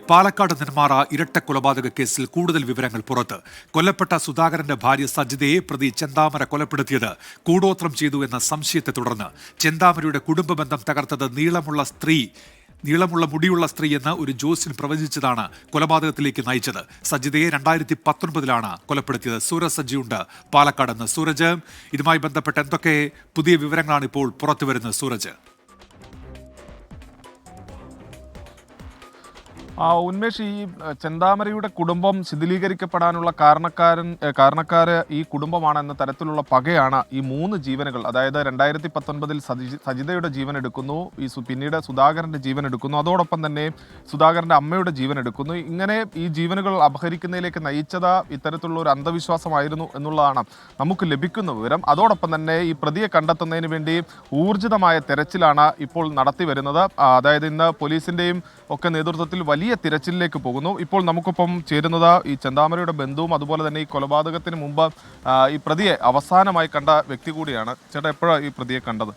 പാലക്കാട് നെന്മാറ ഇരട്ട കൊലപാതക കേസിൽ കൂടുതൽ വിവരങ്ങൾ പുറത്ത്. കൊല്ലപ്പെട്ട സുധാകരന്റെ ഭാര്യ സജിതയെ പ്രതി ചെന്താമര കൊലപ്പെടുത്തിയത് കൂടോത്രം ചെയ്തു എന്ന സംശയത്തെ തുടർന്ന് ചെന്താമരയുടെ കുടുംബ ബന്ധം തകർത്തത് നീളമുള്ള മുടിയുള്ള സ്ത്രീ എന്ന് ഒരു ജോസ്യൻ പ്രവചിച്ചതാണ് കൊലപാതകത്തിലേക്ക് നയിച്ചത്. സജിതയെ 2019 കൊലപ്പെടുത്തിയത്. സൂരജ് സജിയുണ്ട് പാലക്കാട് നിന്ന്. സൂരജ്, ഇതുമായി ബന്ധപ്പെട്ട് എന്തൊക്കെ പുതിയ വിവരങ്ങളാണ് ഇപ്പോൾ പുറത്തുവരുന്നത്? സൂരജ്. ഉന്മേഷ്, ഈ ചെന്താമരയുടെ കുടുംബം ശിഥിലീകരിക്കപ്പെടാനുള്ള കാരണക്കാര് ഈ കുടുംബമാണ് എന്ന തരത്തിലുള്ള പകയാണ് ഈ 3 ജീവനുകൾ. അതായത് 2019 സജിതയുടെ ജീവൻ എടുക്കുന്നു, പിന്നീട് സുധാകരന്റെ ജീവൻ എടുക്കുന്നു, അതോടൊപ്പം തന്നെ സുധാകരന്റെ അമ്മയുടെ ജീവൻ എടുക്കുന്നു. ഇങ്ങനെ ഈ ജീവനുകൾ അപഹരിക്കുന്നതിലേക്ക് നയിച്ചത് ഇത്തരത്തിലുള്ള ഒരു അന്ധവിശ്വാസമായിരുന്നു എന്നുള്ളതാണ് നമുക്ക് ലഭിക്കുന്ന വിവരം. അതോടൊപ്പം തന്നെ ഈ പ്രതിയെ കണ്ടെത്തുന്നതിന് വേണ്ടി ഊർജിതമായ തെരച്ചിലാണ് ഇപ്പോൾ നടത്തി വരുന്നത്. അതായത് ഇന്ന് പോലീസിന്റെയും ഒക്കെ നേതൃത്വത്തിൽ വലിയ തിരച്ചിലിലേക്ക് പോകുന്നു. ഇപ്പോൾ നമുക്കൊപ്പം ചേരുന്നത് ഈ ചെന്താമരയുടെ ബന്ധുവും അതുപോലെ തന്നെ ഈ കൊലപാതകത്തിന് മുമ്പ് ഈ പ്രതിയെ അവസാനമായി കണ്ട വ്യക്തി കൂടിയാണ്. ചേട്ടാ, എപ്പോഴാണ് ഈ പ്രതിയെ കണ്ടത്?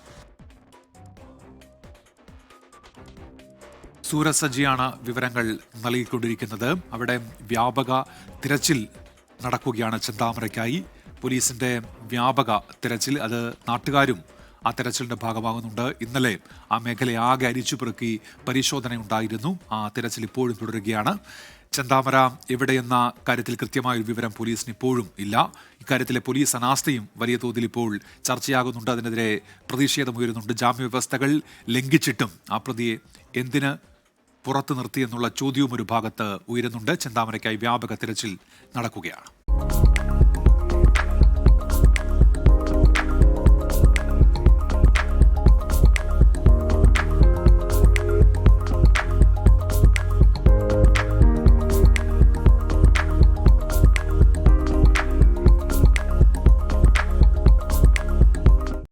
സൂരജ് സജിയാണ് വിവരങ്ങൾ നൽകിക്കൊണ്ടിരിക്കുന്നത്. അവിടെ വ്യാപക തിരച്ചിൽ നടക്കുകയാണ് ചെന്താമരയ്ക്കായി. പോലീസിന്റെ വ്യാപക തിരച്ചിൽ, അത് നാട്ടുകാരും ആ തെരച്ചിലിന്റെ ഭാഗമാകുന്നുണ്ട്. ഇന്നലെ ആ മേഖലയെ ആകെ അരിച്ചുപെറുക്കി പരിശോധനയുണ്ടായിരുന്നു. ആ തെരച്ചിൽ ഇപ്പോഴും തുടരുകയാണ്. ചെന്താമര എവിടെയെന്ന കാര്യത്തിൽ കൃത്യമായൊരു വിവരം പോലീസിന് ഇപ്പോഴും ഇല്ല. ഇക്കാര്യത്തിലെ പോലീസ് അനാസ്ഥയും വലിയ തോതിൽ ഇപ്പോൾ ചർച്ചയാകുന്നുണ്ട്. അതിനെതിരെ പ്രതിഷേധമുയരുന്നുണ്ട്. ജാമ്യവ്യവസ്ഥകൾ ലംഘിച്ചിട്ടും ആ പ്രതിയെ എന്തിന് പുറത്തു നിർത്തിയെന്നുള്ള ചോദ്യവും ഒരു ഭാഗത്ത് ഉയരുന്നുണ്ട്. ചെന്താമരയ്ക്കായി വ്യാപക തിരച്ചിൽ നടക്കുകയാണ്.